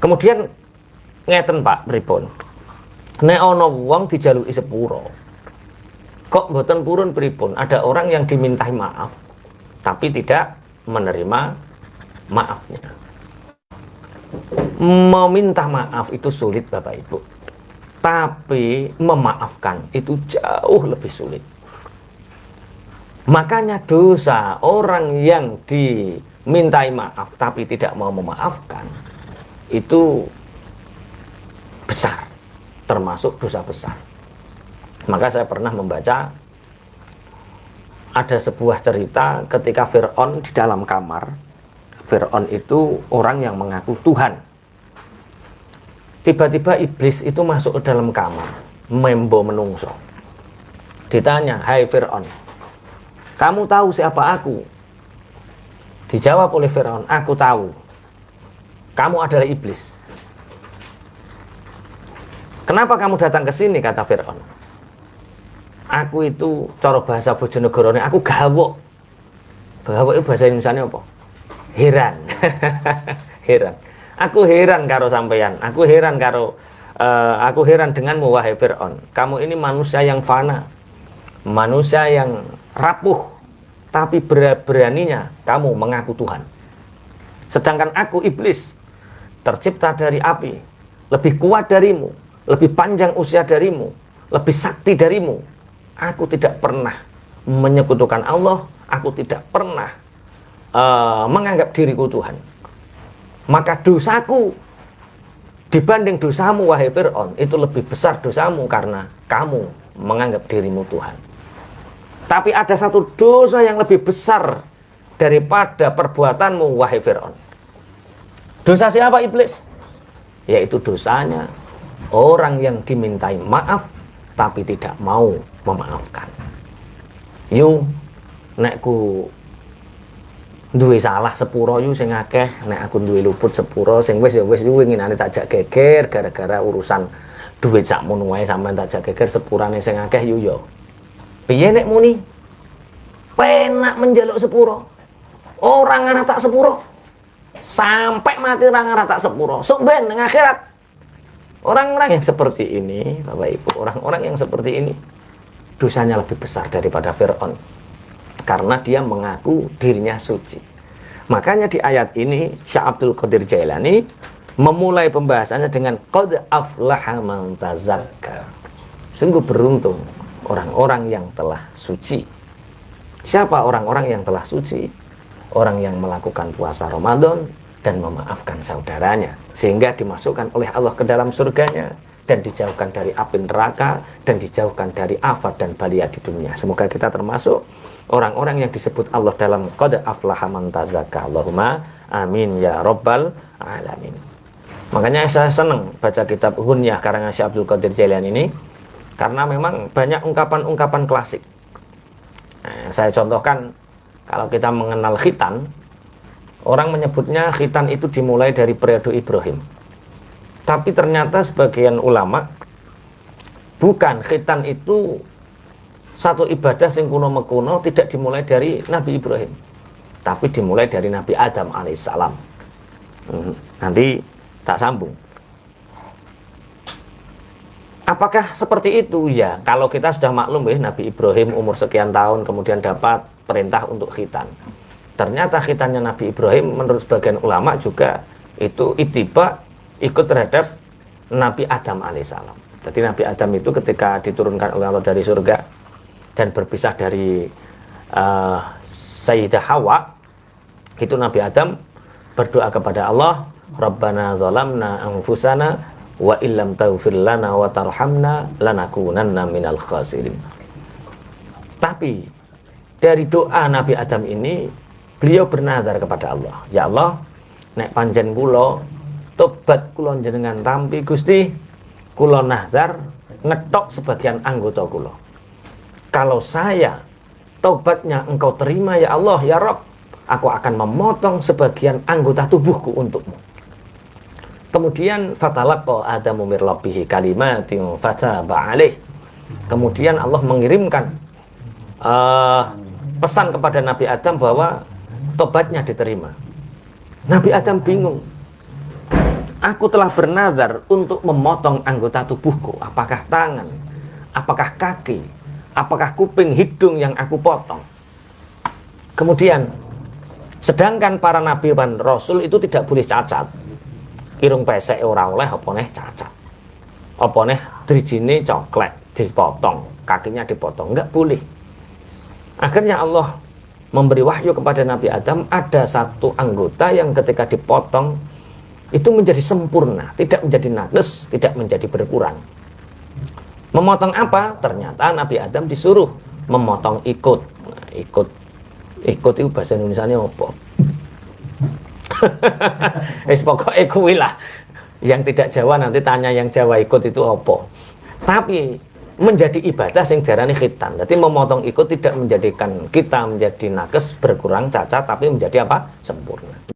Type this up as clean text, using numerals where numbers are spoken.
Kemudian ngeten Pak pripun, nek ana wong dijaluki sepuro kok mboten purun pripun? Ada orang yang dimintai maaf tapi tidak menerima maafnya. Meminta maaf itu sulit Bapak Ibu, tapi memaafkan itu jauh lebih sulit. Makanya dosa orang yang dimintai maaf tapi tidak mau memaafkan itu besar, termasuk dosa besar. Maka saya pernah membaca ada sebuah cerita ketika Fir'aun di dalam kamar. Fir'aun itu orang yang mengaku Tuhan. Tiba-tiba iblis itu masuk ke dalam kamar, membo menungso. Ditanya, "Hai Fir'aun, kamu tahu siapa aku?" Dijawab oleh Fir'aun, "Aku tahu. Kamu adalah iblis." "Kenapa kamu datang ke sini?" kata Fir'aun. "Aku itu cara bahasa Bojonegoro aku gawok." Gawok itu bahasa Indonesianya apa? Heran. Heran. Aku heran karo sampeyan. Aku heran denganmu wahai Fir'aun. Kamu ini manusia yang fana, manusia yang rapuh, tapi beraninya kamu mengaku Tuhan. Sedangkan aku iblis, tercipta dari api, lebih kuat darimu, lebih panjang usia darimu, lebih sakti darimu. Aku tidak pernah menyekutukan Allah, aku tidak pernah menganggap diriku Tuhan. Maka dosaku dibanding dosamu wahai Fir'aun itu lebih besar dosamu karena kamu menganggap dirimu Tuhan. Tapi ada satu dosa yang lebih besar daripada perbuatanmu wahai Fir'aun. Dosa siapa iblis? Yaitu dosanya orang yang dimintai maaf tapi tidak mau memaafkan. Yu nekku duwe salah sepuro yu sing akeh, nek aku duwe luput sepuro sing wis ya wis yu winginane tak jak geger gara-gara urusan duit sakmono wae sampean tak jak geger sepurane sing akeh yu yo. Piye nek muni? Penak menjaluk sepuro. Orang ngarah tak sepuro. Sampai mati orang ngarah tak sepuro. Sok ben ning akhirat. Orang-orang yang seperti ini, Bapak Ibu, orang-orang yang seperti ini dosanya lebih besar daripada Fir'aun. Karena dia mengaku dirinya suci. Makanya di ayat ini Syekh Abdul Qadir Jailani memulai pembahasannya dengan qad aflaha man tazakka. Sungguh beruntung orang-orang yang telah suci. Siapa orang-orang yang telah suci? Orang yang melakukan puasa Ramadan dan memaafkan saudaranya sehingga dimasukkan oleh Allah ke dalam surganya dan dijauhkan dari api neraka dan dijauhkan dari afat dan balaya di dunia. Semoga kita termasuk orang-orang yang disebut Allah dalam qad aflaha man tazakka. Allahumma amin ya rabbal alamin. Makanya saya senang baca kitab Hunyah karangan Syekh Abdul Qadir Jailani ini karena memang banyak ungkapan-ungkapan klasik. Nah, saya contohkan, kalau kita mengenal khitan, orang menyebutnya khitan itu dimulai dari periode Ibrahim. Tapi ternyata sebagian ulama bukan, khitan itu satu ibadah sing kuno mekuno tidak dimulai dari Nabi Ibrahim, tapi dimulai dari Nabi Adam alaihissalam. Nanti tak sambung. Apakah seperti itu? Ya, kalau kita sudah maklum ya, Nabi Ibrahim umur sekian tahun kemudian dapat perintah untuk khitan. Ternyata khitannya Nabi Ibrahim menurut sebagian ulama juga itu ittiba, ikut terhadap Nabi Adam alaihissalam. Jadi Nabi Adam itu ketika diturunkan oleh Allah dari surga dan berpisah dari Sayyidah Hawa, itu Nabi Adam berdoa kepada Allah, Rabbana zalamna anfusana wa illam taghfir lana wa tarhamna lanakunanna minal khasirin. Tapi dari doa Nabi Adam ini beliau bernazar kepada Allah, ya Allah, nek panjen kula tobat kula jenengan tampi Gusti, kula nazar ngetok sebagian anggota kula. Kalau saya tobatnya engkau terima ya Allah ya Rabb, aku akan memotong sebagian anggota tubuhku untukmu. Kemudian fatalaqa Adamu mir rabbih kalimatin fataba alaih. Kemudian Allah mengirimkan pesan kepada Nabi Adam bahwa tobatnya diterima. Nabi Adam bingung. Aku telah bernazar untuk memotong anggota tubuhku. Apakah tangan, apakah kaki, apakah kuping, hidung yang aku potong. Kemudian, sedangkan para nabi dan rasul itu tidak boleh cacat. Irung pesek ora oleh, apa neh cacat. Apa neh drijine coklat dipotong, kakinya dipotong, enggak boleh. Akhirnya Allah memberi wahyu kepada Nabi Adam, ada satu anggota yang ketika dipotong itu menjadi sempurna, tidak menjadi nakes, tidak menjadi berkurang. Memotong apa? Ternyata Nabi Adam disuruh memotong ikut. Nah, ikut itu bahasa Indonesianya apa? Pokoknya kuwi lah. Yang tidak Jawa nanti tanya yang Jawa ikut itu apa. Tapi menjadi ibadah sing diarani khitan. Jadi memotong ikut tidak menjadikan kita menjadi nakes, berkurang, cacat, tapi menjadi apa? Sempurna.